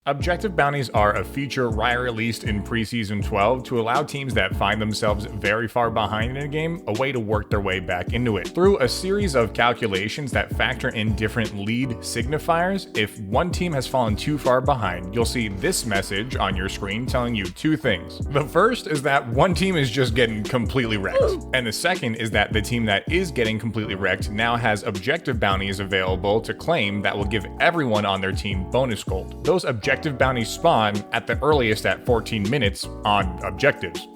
Objective bounties are a feature Riot released in preseason 12 to allow teams that find themselves very far behind in a game a way to work their way back into it. Through a series of calculations that factor in different lead signifiers, if one team has fallen too far behind, you'll see this message on your screen telling you two things. The first is that one team is just getting completely wrecked, and the second is that the team that is getting completely wrecked now has objective bounties available to claim that will give everyone on their team bonus gold. Those objective bounties spawn at the earliest at 14 minutes on objectives.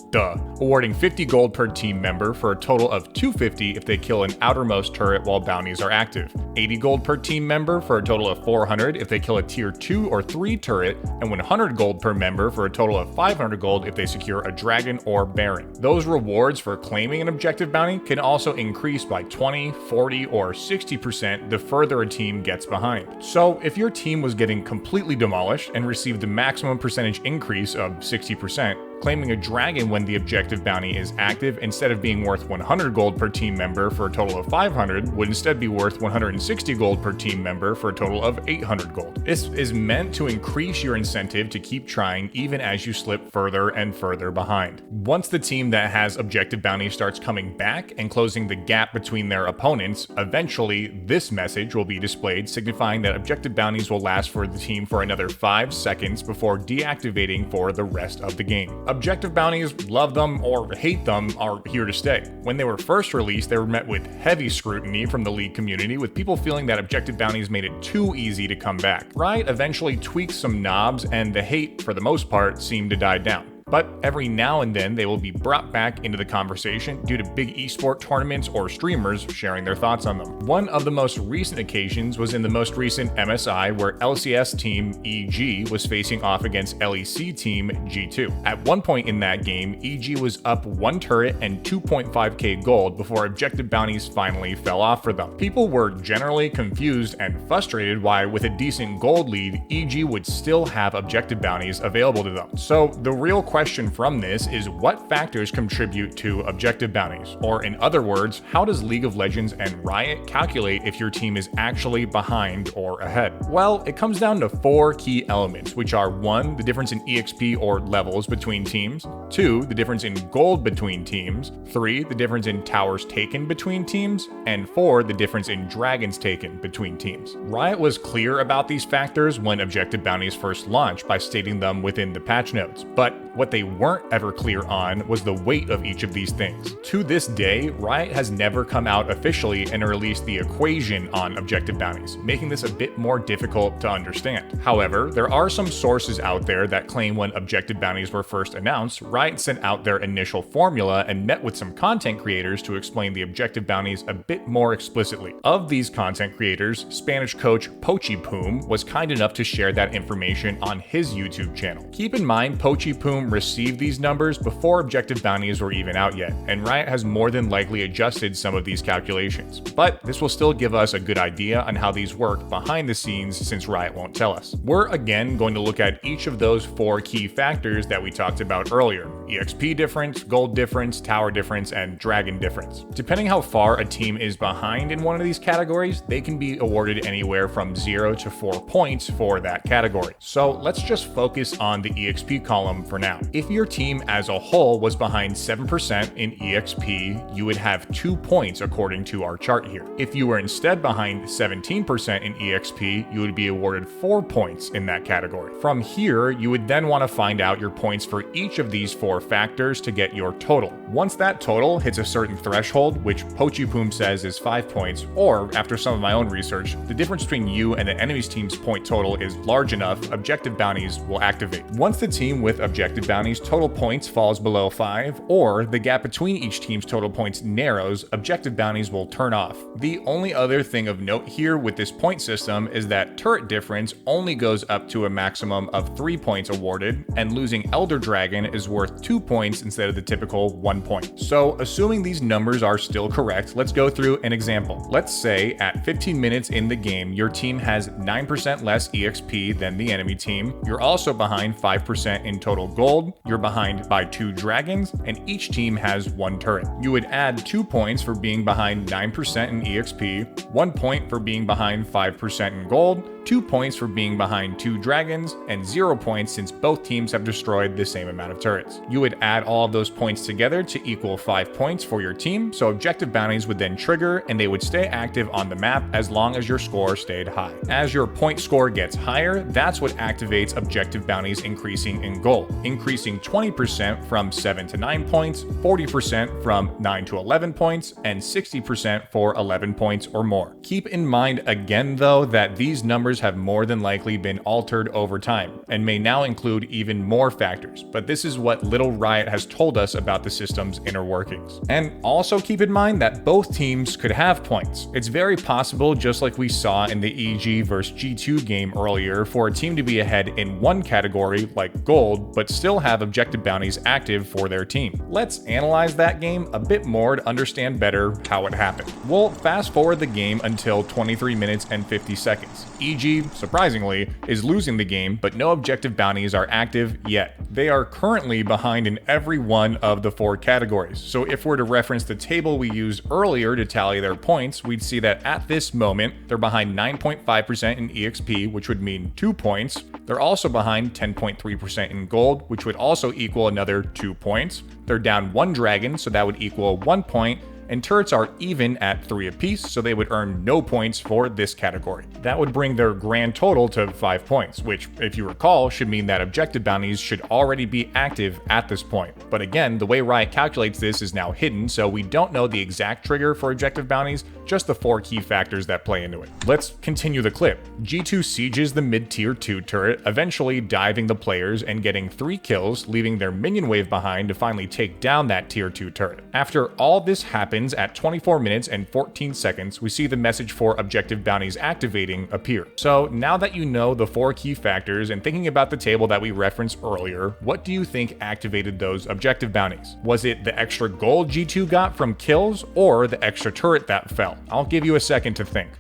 Awarding 50 gold per team member for a total of 250 if they kill an outermost turret while bounties are active. 80 gold per team member for a total of 400 if they kill a tier 2 or 3 turret, and 100 gold per member for a total of 500 gold if they secure a dragon or baron. Those rewards for claiming an objective bounty can also increase by 20, 40, or 60% the further a team gets behind. So if your team was getting completely demolished and received the maximum percentage increase of 60%, claiming a dragon when the objective bounty is active instead of being worth 100 gold per team member for a total of 500 would instead be worth 160 gold per team member for a total of 800 gold. This is meant to increase your incentive to keep trying even as you slip further and further behind. Once the team that has objective bounty starts coming back and closing the gap between their opponents, eventually this message will be displayed signifying that objective bounties will last for the team for another 5 seconds before deactivating for the rest of the game. Objective bounties, love them or hate them, are here to stay. When they were first released, they were met with heavy scrutiny from the League community, with people feeling that objective bounties made it too easy to come back. Riot eventually tweaked some knobs, and the hate, for the most part, seemed to die down. But every now and then they will be brought back into the conversation due to big esport tournaments or streamers sharing their thoughts on them. One of the most recent occasions was in the most recent MSI, where LCS team EG was facing off against LEC team G2. At one point in that game, EG was up 1 turret and 2.5k gold before objective bounties finally fell off for them. People were generally confused and frustrated why, with a decent gold lead, EG would still have objective bounties available to them. So the real question from this is, what factors contribute to objective bounties? Or in other words, how does League of Legends and Riot calculate if your team is actually behind or ahead? Well, it comes down to 4 key elements, which are 1, the difference in EXP or levels between teams, 2, the difference in gold between teams, 3, the difference in towers taken between teams, and 4, the difference in dragons taken between teams. Riot was clear about these factors when objective bounties first launched by stating them within the patch notes, but what they weren't ever clear on was the weight of each of these things. To this day, Riot has never come out officially and released the equation on objective bounties, making this a bit more difficult to understand. However, there are some sources out there that claim when objective bounties were first announced, Riot sent out their initial formula and met with some content creators to explain the objective bounties a bit more explicitly. Of these content creators, Spanish coach Pochipum was kind enough to share that information on his YouTube channel. Keep in mind, Pochipum received these numbers before objective bounties were even out yet, and Riot has more than likely adjusted some of these calculations. But this will still give us a good idea on how these work behind the scenes, since Riot won't tell us. We're again going to look at each of those 4 key factors that we talked about earlier: EXP difference, gold difference, tower difference, and dragon difference. Depending how far a team is behind in one of these categories, they can be awarded anywhere from 0 to 4 points for that category. So let's just focus on the EXP column for now. If your team as a whole was behind 7% in EXP, you would have 2 points according to our chart here. If you were instead behind 17% in EXP, you would be awarded 4 points in that category. From here, you would then want to find out your points for each of these 4 factors to get your total. Once that total hits a certain threshold, which Pochipum says is 5 points, or after some of my own research, the difference between you and the enemy's team's point total is large enough, objective bounties will activate. Once the team with objective bounties total points falls below 5, or the gap between each team's total points narrows, objective bounties will turn off. The only other thing of note here with this point system is that turret difference only goes up to a maximum of 3 points awarded, and losing Elder Dragon is worth 2 points instead of the typical 1 point. So assuming these numbers are still correct, let's go through an example. Let's say at 15 minutes in the game, your team has 9% less EXP than the enemy team. You're also behind 5% in total gold. You're behind by 2 dragons, and each team has 1 turret. You would add 2 points for being behind 9% in EXP, 1 point for being behind 5% in gold, 2 points for being behind 2 dragons, and 0 points since both teams have destroyed the same amount of turrets. You would add all of those points together to equal 5 points for your team, so objective bounties would then trigger and they would stay active on the map as long as your score stayed high. As your point score gets higher, that's what activates objective bounties increasing in gold, increasing 20% from 7 to 9 points, 40% from 9 to 11 points, and 60% for 11 points or more. Keep in mind again though that these numbers have more than likely been altered over time and may now include even more factors, but this is what Little Riot has told us about the system's inner workings. And also keep in mind that both teams could have points. It's very possible, just like we saw in the EG vs G2 game earlier, for a team to be ahead in one category, like gold, but still have objective bounties active for their team. Let's analyze that game a bit more to understand better how it happened. We'll fast forward the game until 23 minutes and 50 seconds. EG, surprisingly, is losing the game, but no objective bounties are active yet. They are currently behind in every one of the 4 categories. So if we're to reference the table we used earlier to tally their points, we'd see that at this moment, they're behind 9.5% in EXP, which would mean 2 points. They're also behind 10.3% in gold, which would also equal another 2 points. They're down 1 dragon, so that would equal 1 point. And turrets are even at 3 apiece, so they would earn no points for this category. That would bring their grand total to 5 points, which, if you recall, should mean that objective bounties should already be active at this point. But again, the way Riot calculates this is now hidden, so we don't know the exact trigger for objective bounties, just the 4 key factors that play into it. Let's continue the clip. G2 sieges the mid-tier 2 turret, eventually diving the players and getting 3 kills, leaving their minion wave behind to finally take down that tier 2 turret. After all this happens, at 24 minutes and 14 seconds, we see the message for objective bounties activating appear. So now that you know the 4 key factors and thinking about the table that we referenced earlier, what do you think activated those objective bounties? Was it the extra gold G2 got from kills or the extra turret that fell? I'll give you a second to think.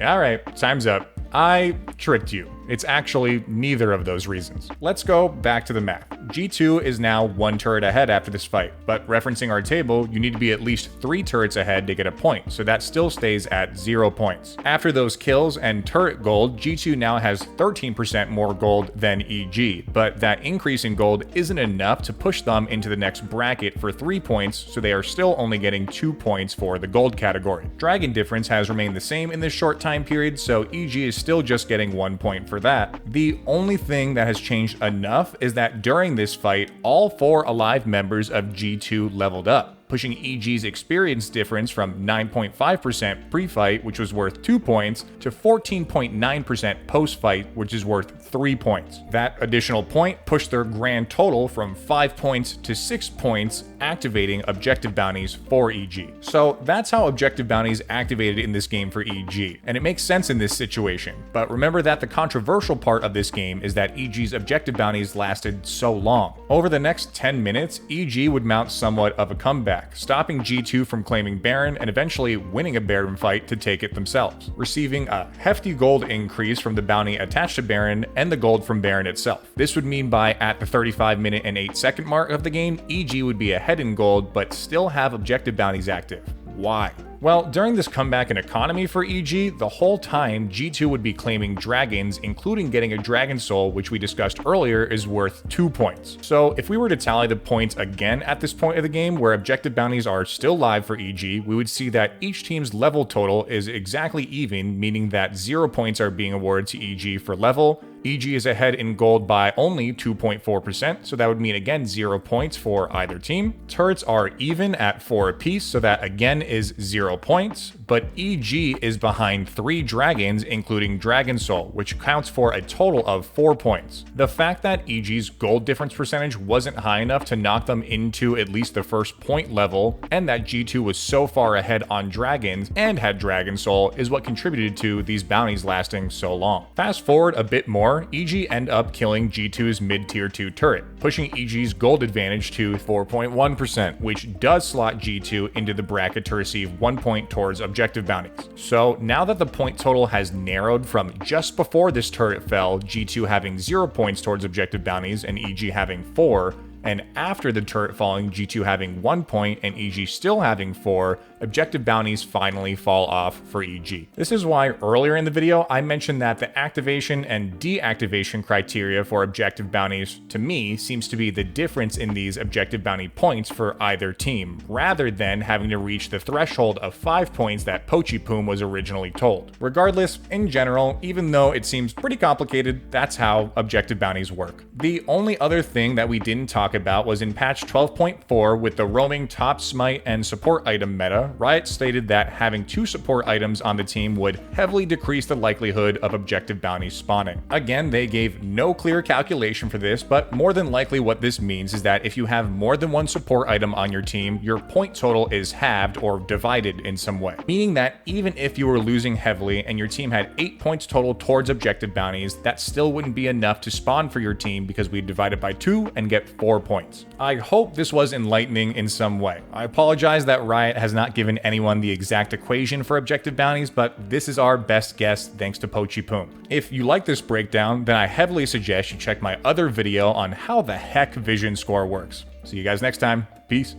Alright, time's up. I tricked you. It's actually neither of those reasons. Let's go back to the math. G2 is now 1 turret ahead after this fight, but referencing our table, you need to be at least 3 turrets ahead to get a point, so that still stays at 0 points. After those kills and turret gold, G2 now has 13% more gold than EG, but that increase in gold isn't enough to push them into the next bracket for 3 points, so they are still only getting 2 points for the gold category. Dragon difference has remained the same in this short time period, so EG is still just getting 1 point for that. The only thing that has changed enough is that during this fight, all 4 alive members of G2 leveled up, pushing EG's experience difference from 9.5% pre-fight, which was worth 2 points, to 14.9% post-fight, which is worth 3 points. That additional point pushed their grand total from 5 points to 6 points, activating objective bounties for EG. So that's how objective bounties activated in this game for EG, and it makes sense in this situation. But remember that the controversial part of this game is that EG's objective bounties lasted so long. Over the next 10 minutes, EG would mount somewhat of a comeback, stopping G2 from claiming Baron and eventually winning a Baron fight to take it themselves, receiving a hefty gold increase from the bounty attached to Baron and the gold from Baron itself. This would mean by at the 35-minute and 8-second mark of the game, EG would be ahead in gold but still have objective bounties active. Why? Well, during this comeback in economy for EG, the whole time G2 would be claiming dragons, including getting a dragon soul, which we discussed earlier is worth 2 points. So if we were to tally the points again at this point of the game where objective bounties are still live for EG, we would see that each team's level total is exactly even, meaning that 0 points are being awarded to EG for level. EG is ahead in gold by only 2.4%, so that would mean again 0 points for either team. Turrets are even at 4 apiece, so that again is 0 points, but EG is behind 3 dragons, including Dragon Soul, which counts for a total of 4 points. The fact that EG's gold difference percentage wasn't high enough to knock them into at least the first point level, and that G2 was so far ahead on dragons and had Dragon Soul is what contributed to these bounties lasting so long. Fast forward a bit more, EG end up killing G2's mid-tier 2 turret, pushing EG's gold advantage to 4.1%, which does slot G2 into the bracket to receive 1 point towards objective bounties. So now that the point total has narrowed from just before this turret fell, G2 having 0 points towards objective bounties and EG having 4, and after the turret falling, G2 having 1 point and EG still having 4, objective bounties finally fall off for EG. This is why earlier in the video I mentioned that the activation and deactivation criteria for objective bounties, to me, seems to be the difference in these objective bounty points for either team, rather than having to reach the threshold of 5 points that Pochipoom was originally told. Regardless, in general, even though it seems pretty complicated, that's how objective bounties work. The only other thing that we didn't talk about was in patch 12.4 with the roaming top smite and support item meta. Riot stated that having 2 support items on the team would heavily decrease the likelihood of objective bounties spawning. Again, they gave no clear calculation for this, but more than likely what this means is that if you have more than 1 support item on your team, your point total is halved or divided in some way. Meaning that even if you were losing heavily and your team had 8 points total towards objective bounties, that still wouldn't be enough to spawn for your team because we divide it by 2 and get 4 points. I hope this was enlightening in some way. I apologize that Riot has not given anyone the exact equation for objective bounties, but this is our best guess thanks to Pochipoom. If you like this breakdown, then I heavily suggest you check my other video on how the heck vision score works. See you guys next time. Peace.